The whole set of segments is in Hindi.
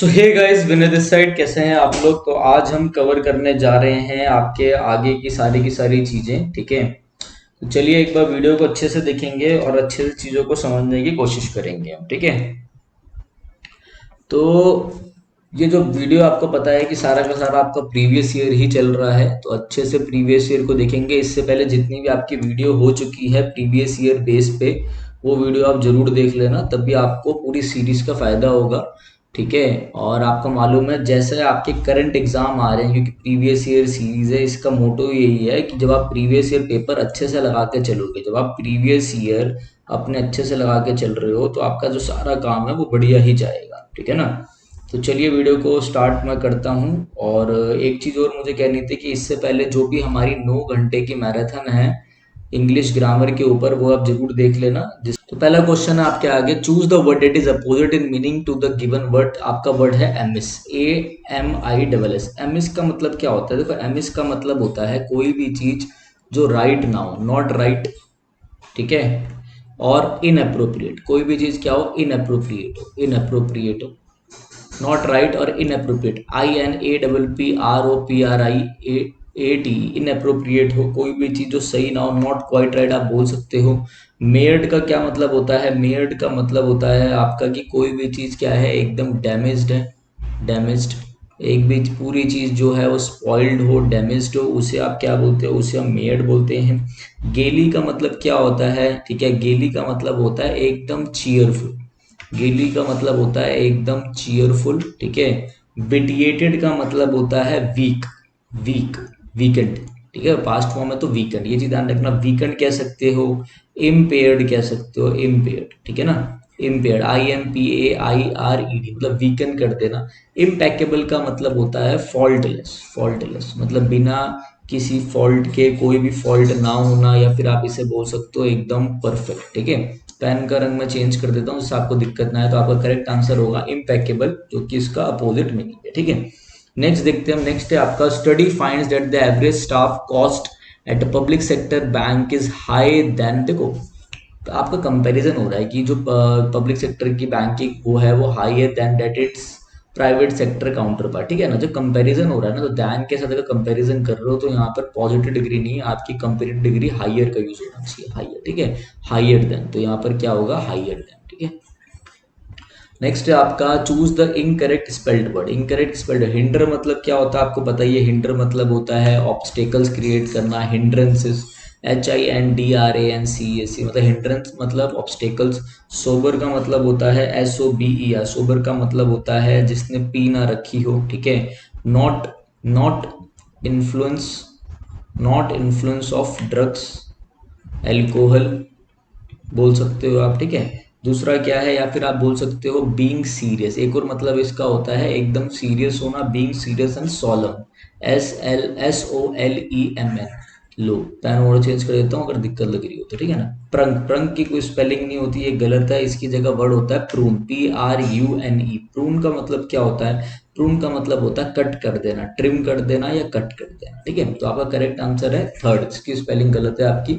तो hey guys, Vinay this side. कैसे हैं आप लोग? तो आज हम कवर करने जा रहे हैं आपके आगे की सारी चीजें। ठीक है, तो चलिए एक बार वीडियो को अच्छे से देखेंगे और अच्छे से चीजों को समझने की कोशिश करेंगे हम। ठीक है, तो ये जो वीडियो आपको पता है कि सारा का सारा आपका प्रीवियस ईयर ही चल रहा है, तो अच्छे से प्रीवियस ईयर को देखेंगे। इससे पहले जितनी भी आपकी वीडियो हो चुकी है प्रीवियस ईयर बेस पे, वो वीडियो आप जरूर देख लेना, तब भी आपको पूरी सीरीज का फायदा होगा। ठीक है, और आपको मालूम है जैसे आपके करंट एग्जाम आ रहे हैं, क्योंकि प्रीवियस ईयर सीरीज है, इसका मोटो यही है कि जब आप प्रीवियस ईयर पेपर अच्छे से लगा के चलोगे, जब आप प्रीवियस ईयर अपने अच्छे से लगा के चल रहे हो, तो आपका जो सारा काम है वो बढ़िया ही जाएगा। ठीक है ना? तो चलिए वीडियो को स्टार्ट मैं करता हूँ। और एक चीज़ और मुझे कहनी थी कि इससे पहले जो भी हमारी 9 घंटे की मैराथन है इंग्लिश ग्रामर के ऊपर, वो आप जरूर देख लेना। जिस तो पहला क्वेश्चन है आपके आगे, choose the word it is opposite in meaning to the given word. आपका वर्ड है एमिस, AMISS। एमिस का मतलब क्या होता है? देखो, एमिस का मतलब होता है कोई भी चीज जो राइट ना हो, नॉट राइट। ठीक है, और इनअप्रोप्रिएट, कोई भी चीज क्या हो? इनअप्रोप्रिएट हो, इनअप्रोप्रिएट हो। नॉट राइट और इनअप्रोप्रिएट, INAPPROPRIAT, इनअप्रोप्रिएट हो, कोई भी चीज जो सही ना हो, नॉट क्वाइट राइट आप बोल सकते हो। मेयर्ड का क्या मतलब होता है? मेयर्ड का मतलब होता है आपका कि कोई भी चीज क्या है, एकदम डैमेज्ड है, डैमेज्ड। एक भी पूरी चीज जो है वो स्पॉइल्ड हो, डैमेज्ड हो, उसे आप क्या बोलते हो? उसे हम मेयर्ड बोलते हैं। गेली का मतलब क्या होता है? ठीक है, गेली का मतलब होता है एकदम चीयरफुल। गेली का मतलब होता है एकदम चीयरफुल। ठीक है, बिटिएटेड का मतलब होता है वीक, वीक, वीकेंड। ठीक है, पास्ट फॉर्म है तो वीकेंड, ये चीज ध्यान रखना। वीकेंड कह सकते हो, इम्पेयर्ड कह सकते हो, इम्पेयर्ड। ठीक है ना? इम्पेयर्ड, IMPAIRED, मतलब वीकन कर देना। इम्पेकेबल का मतलब होता है फॉल्टलेस, फॉल्टलेस मतलब बिना किसी फॉल्ट के, कोई भी फॉल्ट ना होना, या फिर आप इसे बोल सकते हो एकदम परफेक्ट। ठीक है, पेन का रंग मैं चेंज कर देता हूँ जिससे आपको दिक्कत ना है। तो आपका करेक्ट आंसर होगा इम्पेकेबल, जो कि इसका अपोजिट मीनिंग है। ठीक है, नेक्स्ट देखते हैं हम। नेक्स्ट है आपका, study finds that the average staff cost at a public sector bank is high then. देखो, तो आपका कंपैरिजन हो रहा है कि जो पब्लिक सेक्टर की बैंकिंग वो है, वो हाई है then that its private sector counterpart. ठीक है ना? जब कंपैरिजन हो रहा है ना, तो दैन के साथ अगर कंपैरिजन कर रहे हो, तो यहाँ पर पॉजिटिव डिग्री नहीं, आपकी कंपेरेटिव डिग्री हाइयर का यूज होना चाहिए, हाइयर। ठीक है, हाइयर देन, तो यहाँ पर क्या होगा? Higher then. ठीक है, नेक्स्ट है आपका, choose the incorrect spelled word. Incorrect spelled, hinder मतलब क्या होता है आपको पता ही है। हिंडर मतलब होता है ऑब्स्टेकल्स क्रिएट करना, हिंड्रेंसेस। HINDRANCES, मतलब हिंड्रेंस मतलब ऑब्स्टेकल्स। सोबर का मतलब होता है SOBER, सोबर का मतलब होता है जिसने पी ना रखी हो। ठीक है, not, not influence, not influence of drugs, alcohol बोल सकते हो आप। ठीक है, दूसरा क्या है, या फिर आप बोल सकते हो बीइंग सीरियस। एक और मतलब इसका होता है एकदम सीरियस होना, being serious and solemn, SOLEMN। लो, पेन और चेंज कर देता हूँ अगर दिक्कत लग रही हो तो। ठीक है ना? प्रंग, प्रंग की कोई स्पेलिंग नहीं होती, ये गलत है। इसकी जगह वर्ड होता है प्रून, PRUNE। प्रून का मतलब क्या होता है? प्रून का मतलब होता है कट कर देना, ट्रिम कर देना या कट कर देना। ठीक है, तो आपका करेक्ट आंसर है थर्ड, इसकी स्पेलिंग गलत है आपकी।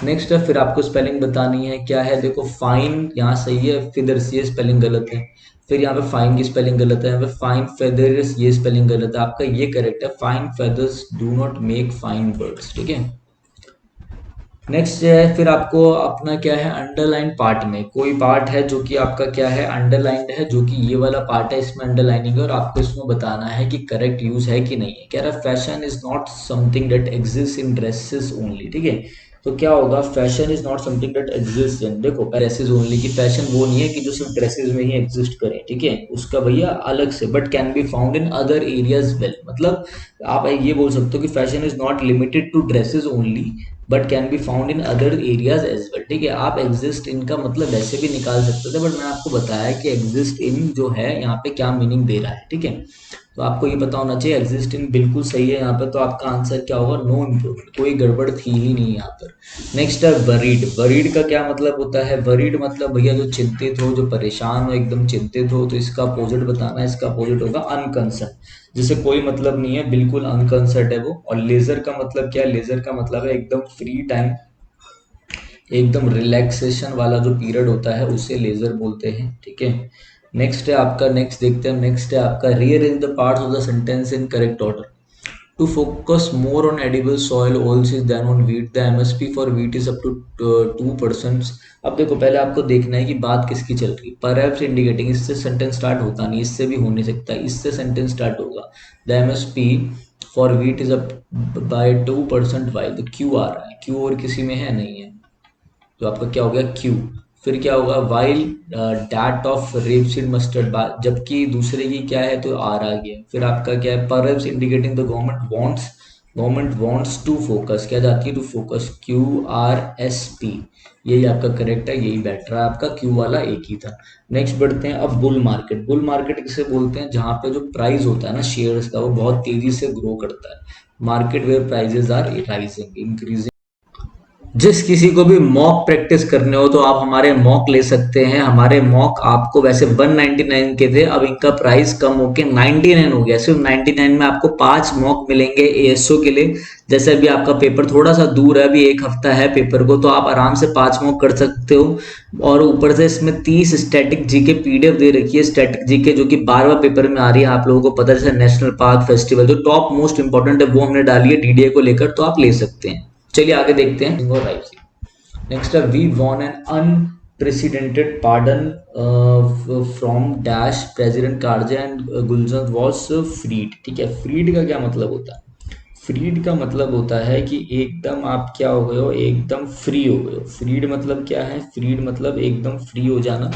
नेक्स्ट है, फिर आपको स्पेलिंग बतानी है। क्या है? देखो, फाइन यहाँ सही है, फिदर्स ये स्पेलिंग गलत है। फिर यहाँ पे फाइन की स्पेलिंग गलत है, यहाँ पे फाइन फेदर्स ये स्पेलिंग गलत है। आपका ये करेक्ट है, fine feathers do not make fine birds. ठीक है, नेक्स्ट है, फिर आपको अपना क्या है, अंडरलाइन पार्ट में कोई पार्ट है जो कि आपका क्या है, अंडरलाइंड है, जो कि ये वाला पार्ट है, इसमें अंडरलाइनिंग है, और आपको इसमें बताना है कि करेक्ट यूज है कि नहीं है। कह रहा है fashion is not something that exist in dresses only. ठीक है, तो क्या होगा? Fashion is not something that exist in, देखो, ड्रेसेस ओनली की फैशन वो नहीं है कि जो सिर्फ ड्रेसेस में ही एग्जिस्ट करे। ठीक है, उसका भैया अलग से, but can be found in other areas well. मतलब आप ये बोल सकते हो कि fashion is not limited to dresses only, but can be found in other areas as well. ठीक है, आप एग्जिस्ट इन का मतलब वैसे भी निकाल सकते थे, बट मैंने आपको बताया कि एग्जिस्ट इन जो है यहाँ पे क्या मीनिंग दे रहा है। ठीक है, तो आपको ये पता होना चाहिए। एग्जिस्ट इन बिल्कुल सही है यहाँ पे, तो आपका आंसर क्या होगा? नो इम्प्रूवमेंट, कोई गड़बड़ थी ही नहीं यहाँ पर। नेक्स्ट है वरीड। वरीड का क्या मतलब होता है? वरीड मतलब भैया जो चिंतित हो, जो परेशान हो, एकदम चिंतित हो, तो इसका अपोजिट बताना है। इसका अपोजिट होगा अनकंसर्न, जिसे कोई मतलब नहीं है, बिल्कुल अनकंसर्ट है वो। और लेजर का मतलब क्या है? लेजर का मतलब है एकदम फ्री टाइम, एकदम रिलैक्सेशन वाला जो पीरियड होता है उसे लेजर बोलते हैं। ठीक है, नेक्स्ट है आपका, नेक्स्ट देखते हैं, नेक्स्ट है आपका rearrange the parts of the sentence in correct order. To focus more on edible soil oilseeds than on wheat, the MSP for wheat is up to 2%। अब देखो पहले आपको देखना है कि बात किसकी चल रही है। Perhaps indicating, इससे सेंटेंस स्टार्ट होता नहीं, इससे भी हो नहीं सकता, इससे सेंटेंस स्टार्ट होगा। The MSP for wheat is up by 2%। Y तो क्यू आ रहा है, क्यू और किसी में है नहीं है, तो आपका क्या हो गया क्यू। फिर क्या होगा, while that of rapeseed mustard, जबकि दूसरे की क्या है तो आर आ गया। फिर आपका क्या है, perhaps indicating the government wants to focus, क्या जाती है to focus, Q R S P, यही आपका करेक्ट है, यही बैठ रहा है आपका, क्यू वाला एक ही था। नेक्स्ट बढ़ते हैं अब बुल मार्केट। बुल मार्केट किसे बोलते हैं, जहां पे जो प्राइस होता है ना शेयर्स का, वो बहुत तेजी से ग्रो करता है। Market where prices are rising, increasing. जिस किसी को भी मॉक प्रैक्टिस करने हो तो आप हमारे मॉक ले सकते हैं। हमारे मॉक आपको वैसे 199 के थे, अब इनका प्राइस कम होके 99 हो गया। सिर्फ 99 में आपको 5 मॉक मिलेंगे एएसओ के लिए। जैसे अभी आपका पेपर थोड़ा सा दूर है, अभी एक हफ्ता है पेपर को, तो आप आराम से 5 मॉक कर सकते हो। और ऊपर से इसमें 30 स्टैटिक जीके पीडीएफ दे रखी है, स्टैटिक जीके जो कि बार बार पेपर में आ रही है, आप लोगों को पता है। जैसे नेशनल पार्क फेस्टिवल जो टॉप मोस्ट इंपॉर्टेंट है वो हमने डाली है डीडीए को लेकर, तो आप ले सकते हैं। चलिए आगे देखते हैं और नेक्स्ट है we won an unprecedented pardon from dash president Karzai and Gulshan was freed. ठीक है, फ्रीड का क्या मतलब होता है, फ्रीड का मतलब होता है कि एकदम आप क्या हो गए हो, एकदम फ्री हो गए हो। फ्रीड मतलब क्या है, फ्रीड मतलब एकदम फ्री हो जाना।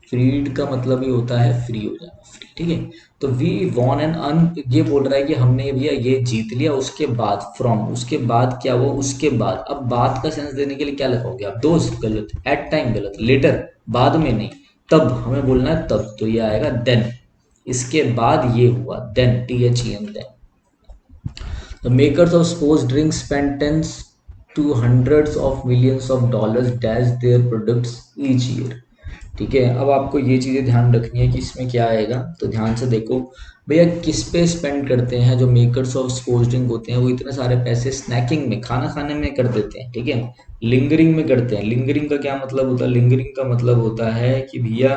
फ्रीड का मतलब ही होता है फ्री हो जाना, फ्री। ठीक है, तो वी वॉन एन अन, ये बोल रहा है कि हमने भैया ये जीत लिया, उसके बाद फ्रॉम, उसके बाद क्या वो, उसके बाद। अब बात का सेंस देने के लिए क्या लगाओगे आप, दोस्त गलत, एट टाइम गलत, लेटर बाद में नहीं, तब हमें बोलना है तब, तो ये आएगा देन। इसके बाद ये हुआ then, THEN then. The makers of sports drinks spend tens to hundreds of millions of dollars dash their products each year। ठीक है, अब आपको ये चीज़ें ध्यान रखनी है कि इसमें क्या आएगा, तो ध्यान से देखो भैया, किस पे स्पेंड करते हैं जो मेकर्स ऑफ स्पोर्ट्स ड्रिंक होते हैं, वो इतने सारे पैसे स्नैकिंग में, खाना खाने में कर देते हैं। ठीक है, लिंगरिंग में करते हैं। लिंगरिंग का क्या मतलब होता है, लिंगरिंग का मतलब होता है कि भैया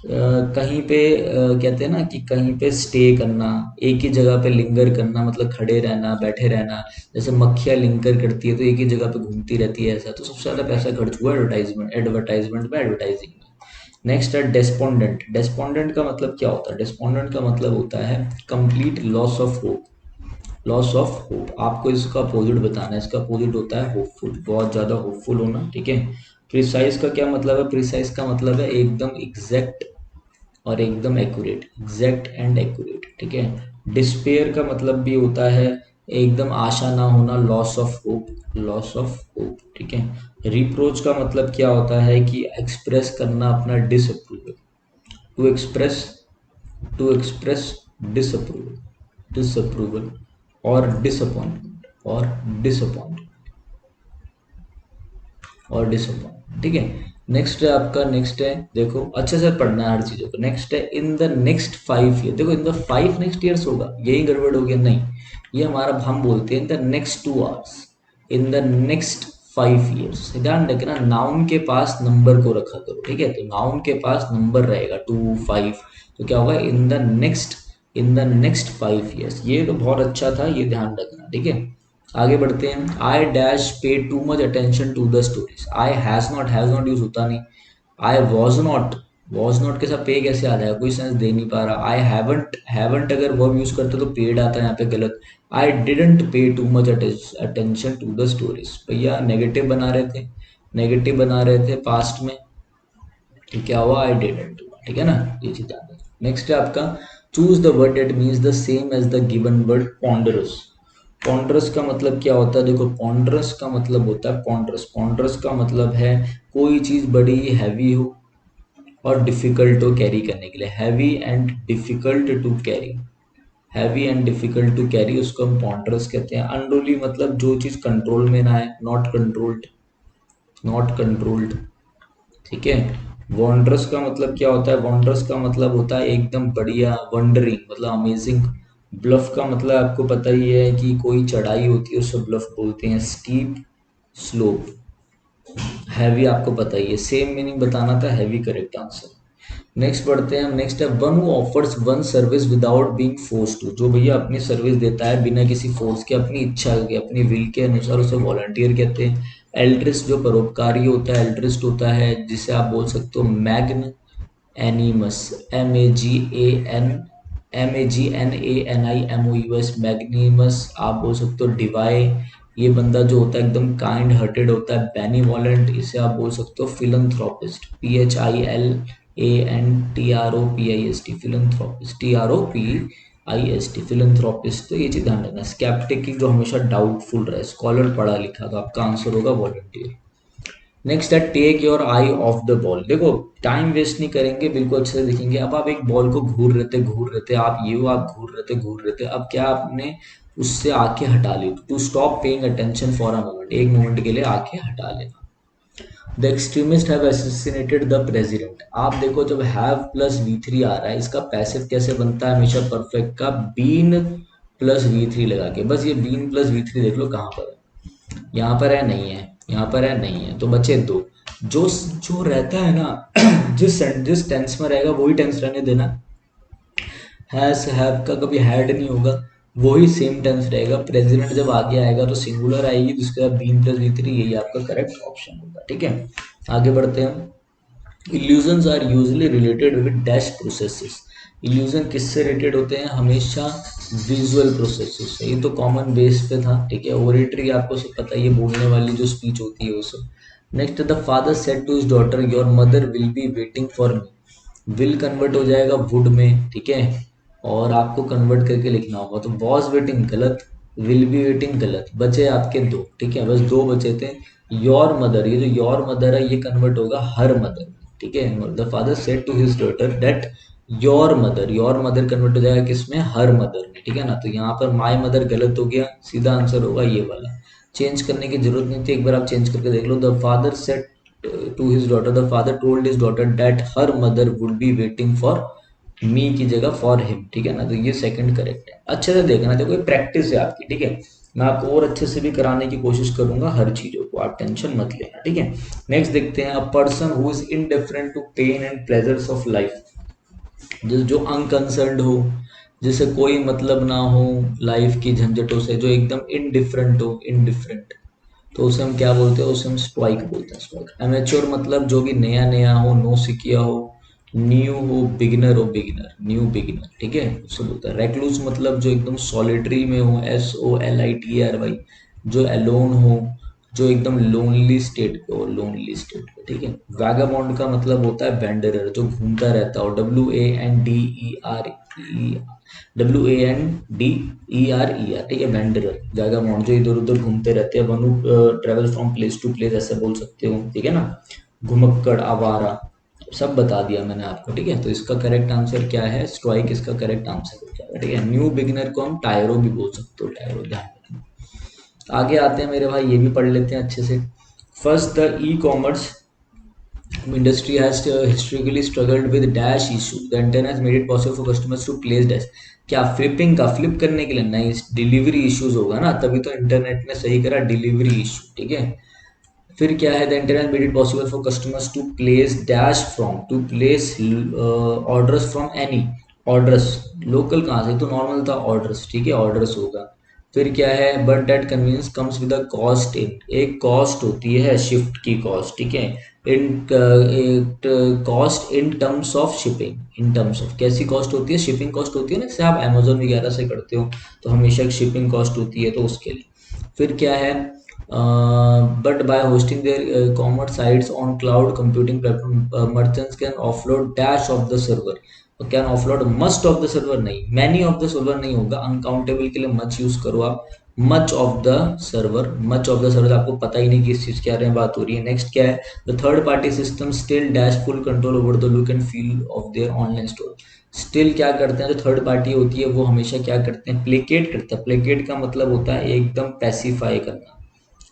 कहीं पे कहते हैं ना कि कहीं पे स्टे करना, एक ही जगह पे लिंगर करना, मतलब खड़े रहना, बैठे रहना। जैसे मक्खियाँ लिंगर करती है तो एक ही जगह पे घूमती रहती है, ऐसा। तो सबसे ज़्यादा पैसा खर्च हुआ एडवर्टाइजमेंट एडवर्टाइजमेंट में, एडवर्टाइजिंग में। नेक्स्ट है डेस्पोंडेंट। डेस्पोंडेंट का मतलब क्या होता है, डेस्पोंडेंट का मतलब होता है complete loss of hope. Loss of hope, आपको इसका अपोजिट बताना है। इसका अपोजिट होता है होपफुल, बहुत ज़्यादा होपफुल होना। ठीक है, प्रिसाइज का क्या मतलब है, प्रिसाइज का मतलब है एकदम एग्जैक्ट और एकदम एक्यूरेट, एग्जैक्ट एंड एक्यूरेट। ठीक है, डिस्पेयर का मतलब भी होता है एकदम आशा ना होना, loss of hope, loss of hope. ठीक है, रिप्रोच का मतलब क्या होता है कि एक्सप्रेस करना अपना disapproval, to express, to express disapproval, disapproval. और डिसअपॉइंटमेंट, और डिसअपॉइंट, और डिसअपॉइंट। ठीक है, नेक्स्ट है आपका, नेक्स्ट है देखो अच्छे से पढ़ना है हर चीजों को। नेक्स्ट है इन द नेक्स्ट 5 ईयर। देखो इन द 5 नेक्स्ट ईयर्स होगा, यही गड़बड़ हो गया, नहीं, ये हमारा हम बोलते हैं in the next 2 hours, in the next 5 years. ध्यान रखना, नाउन के पास नंबर को रखा करो। ठीक है, तो नाउन के पास नंबर रहेगा 2 5, तो क्या होगा in the next, in the next 5 years. ये तो बहुत अच्छा था, ये ध्यान रखना। ठीक है, आगे बढ़ते हैं। I dash pay too much attention to the stories. I has not use होता नहीं। आई वॉज नॉट के साथ पे कैसे आ जाएगा, कोई सेंस दे नहीं पा रहा। आई हैवंट अगर वर्ब यूज करते तो पेड आता है, यहाँ पे गलत। I didn't pay too much attention to the stories, भैया नेगेटिव बना रहे थे, नेगेटिव बना रहे थे पास्ट में, तो क्या हुआ आई डिडंट हुआ। ठीक है ना, ये चीज याद है। नेक्स्ट है आपका choose the word that means the same as the given word ponderous. Ponderous का मतलब क्या होता है, देखो पॉन्डरस का मतलब होता है पॉन्डरस, पॉन्डरस का मतलब है कोई चीज बड़ी हैवी हो और डिफिकल्ट हो कैरी करने के लिए, heavy and difficult to carry, heavy and difficult to carry, उसको हम पॉन्डरस कहते हैं। अनरूली मतलब जो चीज कंट्रोल में ना है, नॉट कंट्रोल्ड, नॉट कंट्रोल्ड। ठीक है, वॉन्डरस का मतलब क्या होता है, वॉन्डरस का मतलब होता है एकदम बढ़िया, वंडरिंग मतलब अमेजिंग। ब्लफ का मतलब आपको पता ही है कि कोई चढ़ाई होती है उसको ब्लफ बोलते हैं, स्टीप स्लोप। हैवी आपको पता ही है, सेम मीनिंग बताना था, हैवी करेक्ट आंसर। नेक्स्ट पढ़ते हैं हम। नेक्स्ट है one who offers one service without being force to. जो भैया अपनी सर्विस देता है बिना किसी फोर्स के, अपनी इच्छा के, अपनी विल के अनुसार, उसे वॉलंटियर कहते हैं। एल्ट्रिस्ट जो परोपकारी होता है, एल्ट्रिस्ट होता है, जिसे आप बोल सकते हो मैग्न एनिमस, MEGAN, MEGNANIMOUS, मैग्नीमस। आप बोल सकते हो डिवाई, ये बंदा जो होता है एकदम काइंड हार्टेड होता है। बेनीवॉलेंट, इसे आप बोल सकते हो philanthropist, PHILANTROPIST, philanthropist, TROPIST, philanthropist. तो ये चीज ध्यान रखना। स्केप्टिक जो हमेशा डाउटफुल रहे, स्कॉलर पढ़ा लिखा, तो आपका आंसर होगा वॉलंटियर। नेक्स्ट है take your eye off the ball. देखो टाइम वेस्ट नहीं करेंगे, बिल्कुल अच्छे से देखेंगे। अब आप एक बॉल को घूर रहे थे, आप ये हो, आप घूर रहे थे। अब क्या आपने उससे आंखें हटा ली, to stop paying attention for a moment, एक मोमेंट के लिए आंखें हटा लेना। The extremist have assassinated the president. आप देखो जब हैव प्लस V3 आ रहा है, इसका पैसिव कैसे बनता है हमेशा परफेक्ट का, बीन प्लस V3 लगा के। बस ये बीन प्लस V3 देख लो कहाँ पर है, यहाँ पर है नहीं है, यहाँ पर है नहीं है, तो बचे दो। जो जो रहता है ना जिस टेंस में रहेगा वही टेंस रहने देना। हैज हैव का कभी हैड नहीं होगा, वही सेम टेंस रहेगा। प्रेसिडेंट जब आगे आएगा तो सिंगुलर आएगी, जिसके बाद बीन प्लस V3, यही आपका करेक्ट ऑप्शन होगा। ठीक है, आगे बढ़ते हैं। Illusions are usually related with dash processes. Illusion किससे रिलेटेड होते हैं हमेशा, विजुअल प्रोसेसेस से। ये तो कॉमन बेस पे था। ठीक है, ओरेटरी आपको सब पता है, ये बोलने वाली जो स्पीच होती है वो सब। Next, the father said to his daughter your mother will be waiting for me. Will convert हो जाएगा वुड में, ठीक है, और आपको कन्वर्ट करके लिखना होगा। तो वॉज वेटिंग गलत, विल बी वेटिंग गलत, बचे आपके दो। ठीक है, बस दो बचे थे। योर मदर, ये जो योर मदर है ये कन्वर्ट होगा हर मदर। ठीक है, the father said to his daughter that your mother convert हो जाएगा किसमें, हर मदर में। ठीक है ना, तो यहाँ पर माई मदर गलत हो गया, सीधा आंसर होगा ये वाला। चेंज करने की जरूरत नहीं थी, एक बार आप चेंज करके देख लो। The father said to his daughter, the father told his daughter that her mother would be waiting for me की जगह फॉर हिम। ठीक है ना, तो ये सेकंड करेक्ट है। अच्छे से देखना, देखो ये प्रैक्टिस है आपकी। ठीक है, मैं आपको और अच्छे से भी कराने की कोशिश करूंगा हर चीजों को, आप टेंशन मत लेना। ठीक है, नेक्स्ट देखते हैं। A person who is indifferent to pain and pleasures of life. जो अनकंसर्न्ड हो, जिसे कोई मतलब ना हो लाइफ की झंझटों से, जो एकदम इनडिफरेंट हो, इनडिफरेंट, तो उसे हम क्या बोलते हैं, उसे हम स्टोइक बोलते हैं, स्टोइक। एमेच्योर मतलब जो भी नया नया हो, नो सिकिया हो, न्यू हो, बिगिनर, न्यू बिगिनर। ठीक है, उसे बोलते हैं। रेक्लूस मतलब जो एकदम सॉलिटरी में हो, SOLITARY, जो अलोन हो, जो एकदम लोनली स्टेट पे हो, लोनली स्टेट पे। ठीक है, वैगाबॉन्ड का मतलब होता है वेंडरर, जो घूमता रहता हो, WANDER, ठीक है, वेंडरर, वैगाबॉन्ड जो इधर उधर घूमते रहते हैं। One travel from place to place, ऐसे बोल सकते हो। ठीक है ना, घुमक्कड़, आवारा, सब बता दिया मैंने आपको। ठीक है, तो इसका करेक्ट आंसर क्या है, स्ट्राइक इसका करेक्ट आंसर हो जाएगा। ठीक है, न्यू बिगिनर को हम टायरो भी बोल सकते हो, टायरो, ध्यान रखना। आगे आते हैं मेरे भाई, ये भी पढ़ लेते हैं अच्छे से। First, the e commerce industry has historically struggled with dash issue. The internet has made it possible for customers to place dash. क्या फ्लिपिंग का, फ्लिप करने के लिए नहीं, डिलीवरी इश्यूज होगा ना, तभी तो इंटरनेट ने सही करा, डिलीवरी इशू। ठीक है, फिर क्या है, the internet made it possible for customers to place dash from, to place orders from any, orders local कहाँ से, तो नॉर्मल था ऑर्डर्स। ठीक है, ऑर्डर्स होगा। फिर क्या है, but that convenience comes with a cost, in एक कॉस्ट होती है शिफ्ट की कॉस्ट। ठीक है, in cost in terms of shipping, in terms of कैसी कॉस्ट होती है, शिपिंग कॉस्ट होती है ना, जैसे आप अमेजोन वगैरह से करते हो तो हमेशा एक शिपिंग कॉस्ट होती है, तो उसके लिए। फिर क्या है, but by hosting their commerce sites on cloud computing platform, merchants can offload dash of the server, can offload must of the server नहीं, मैनी ऑफ द सर्वर नहीं होगा, अनकाउंटेबल के लिए मच यूज करो आप, much of the server. Much of the server आपको पता ही नहीं किस चीज के बारे में बात हो रही है। नेक्स्ट क्या है, the third party system still dash full control over the look and feel of their online store. Still क्या करते हैं, जो थर्ड पार्टी होती है वो हमेशा क्या करते हैं, प्लेकेट करते हैं। प्लेकेट का मतलब होता है एकदम पैसिफाई करना,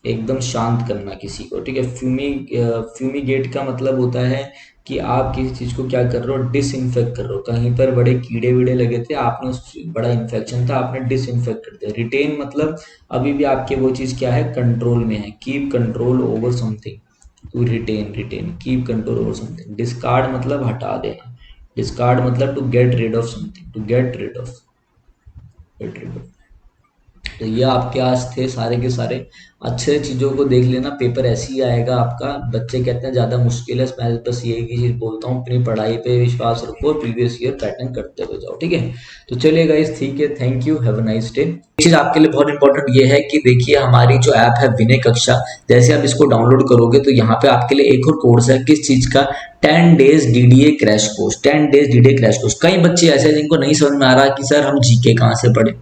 एकदम शांत करना किसी को। ठीक है, फ्यूमीगेट का मतलब होता है कि आप किसी चीज को क्या कर रहे हो, डिसइंफेक्ट कर रहे हो। कहीं पर बड़े कीड़े वीड़े लगे थे, आपने उस बड़ा इन्फेक्शन था, आपने डिसइंफेक्ट कर दिया। रिटेन मतलब अभी भी आपके वो चीज क्या है, कंट्रोल में है, keep control over something, to retain, retain, keep control over something. Discard मतलब हटा देना, डिस्कार्ड मतलब to get rid of something, to get rid of, get rid of. तो ये आपके आज थे सारे के सारे। अच्छे चीज़ों को देख लेना, पेपर ऐसे ही आएगा आपका। बच्चे कहते हैं ज़्यादा मुश्किल है, मैं बस यही की चीज़ बोलता हूँ, अपनी पढ़ाई पे विश्वास रखो और प्रीवियस ईयर पैटर्न करते हुए जाओ, ठीक है। तो चलिए गाइस, ठीक है, thank you, have a nice day. एक चीज़ आपके लिए बहुत इंपॉर्टेंट ये है कि देखिए हमारी जो ऐप है विनय कक्षा, जैसे आप इसको डाउनलोड करोगे तो यहाँ पे आपके लिए एक और कोर्स है, किस चीज़ का, 10 days DDA crash course, 10 days DDA crash course. कई बच्चे ऐसे हैं जिनको नहीं समझ में आ रहा कि सर हम जीके कहाँ से पढ़े,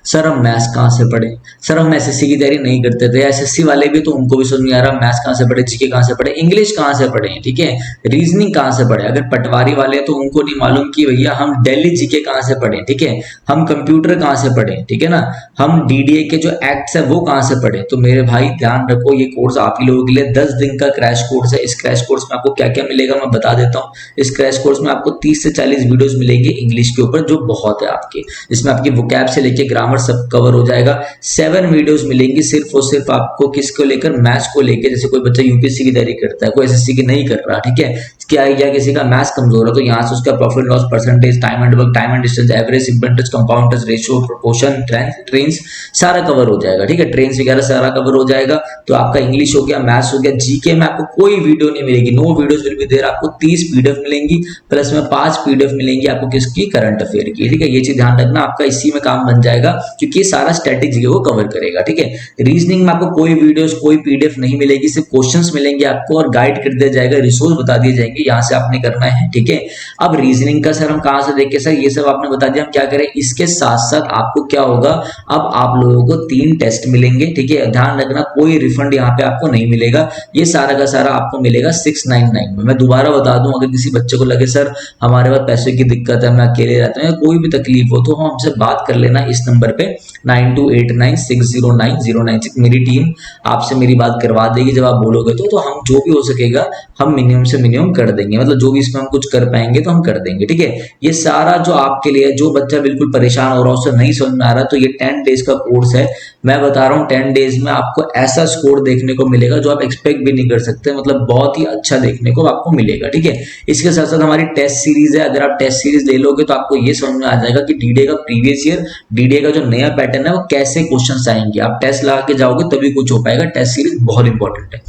सर हम मैथ्स कहाँ से पढ़े, सर हम एसएससी की तैयारी नहीं करते थे, एसएससी वाले भी तो उनको भी समझ नहीं आ रहा मैथ्स कहाँ से पढ़े, जीके कहाँ से पढ़े, इंग्लिश कहाँ से पढ़े, ठीक है, रीजनिंग कहाँ से पढ़े। अगर पटवारी वाले तो उनको नहीं मालूम कि भैया हम दिल्ली जीके कहाँ से पढ़े, ठीक है, हम कंप्यूटर कहाँ से पढ़े, ठीक है ना, हम डीडीए के जो एक्ट्स है वो कहाँ से पढ़े। तो मेरे भाई ध्यान रखो, ये कोर्स आप ही लोगों के लिए 10 दिन का क्रैश कोर्स है। इस क्रैश कोर्स में आपको क्या क्या मिलेगा मैं बता देता हूँ। इस क्रैश कोर्स में आपको 30 से 40 वीडियोस मिलेंगे इंग्लिश के ऊपर, जो बहुत है आपके, इसमें आपकी वोकैब से लेके ग्रामर सब कवर हो जाएगा। 7 वीडियोस मिलेंगी सिर्फ और सिर्फ आपको किसको लेकर, मैथ्स को लेकर। जैसे कोई बच्चा यूपीएससी की तैयारी करता है, कोई एसएससी की नहीं कर रहा, ठीक है, क्या या किसी का मैथ्स कमजोर है, तो यहाँ से उसका profit loss percentage, time and work, time and distance, average, importance, compound interest ratio, proportion, trends, सारा कवर हो जाएगा, ठीक है, ट्रेंड्स वगैरह सारा कवर हो जाएगा। तो आपका इंग्लिश हो गया, मैथ्स हो गया, जीके में आपको कोई वीडियो नहीं मिलेगी, no videos will be there. आपको 30 पीडीएफ मिलेंगी, प्लस में 5 पीडीएफ मिलेंगी आपको किसकी, करंट अफेयर की, ठीक है। ये चीज ध्यान रखना, आपका इसी में काम बन जाएगा, क्योंकि सारा स्ट्रेटेजी को कवर करेगा, ठीक है। रीजनिंग में आपको कोई वीडियोस कोई पीडीएफ नहीं मिलेगी, सिर्फ क्वेश्चंस मिलेंगे आपको और गाइड कर दिया जाएगा, रिसोर्स बता दिए जाएंगे, यहाँ से आपने करना है, ठीक है। अब रीजनिंग का सर हम कहाँ से देखें, सर ये सब आपने बता दिया, हम क्या करें। इसके साथ साथ आपको क्या होगा, अब आप लोगों को 3 टेस्ट मिलेंगे, ठीक है, ध्यान रखना कोई रिफंड यहाँ पे आपको नहीं मिलेगा, ये सारा का सारा आपको मिलेगा 699 में। मैं दोबारा बता दूं, अगर किसी बच्चे को लगे सर हमारे पास पैसे की दिक्कत है, मैं अकेले रहता हूँ, या कोई भी तकलीफ हो, तो हमसे बात कर लेना इस नंबर पे 9289609096। मेरी टीम आपसे मेरी बात करवा देगी, जब आप बोलोगे तो हम जो भी हो सकेगा हम मिनिमम से मिनिमम कर देंगे, मतलब जो भी इसमें हम कुछ कर पाएंगे तो हम कर देंगे, ठीक है। ये सारा जो आपके लिए, जो बच्चा बिल्कुल परेशान हो रहा है, उसे नहीं समझ में आ रहा, तो ये 10 डेज का कोर्स है। मैं बता रहा हूँ 10 डेज में आपको ऐसा स्कोर देखने को मिलेगा जो आप एक्सपेक्ट भी नहीं कर सकते, मतलब बहुत ही अच्छा देखने को आपको मिलेगा, ठीक है। इसके साथ साथ हमारी टेस्ट सीरीज है, अगर आप टेस्ट सीरीज ले लोगे तो आपको ये समझ में आ जाएगा कि डीडीए का प्रीवियस ईयर, डीडीए का जो नया पैटर्न है वो कैसे क्वेश्चन आएंगे। आप टेस्ट लगा के जाओगे तभी कुछ हो पाएगा, टेस्ट सीरीज बहुत इंपॉर्टेंट है।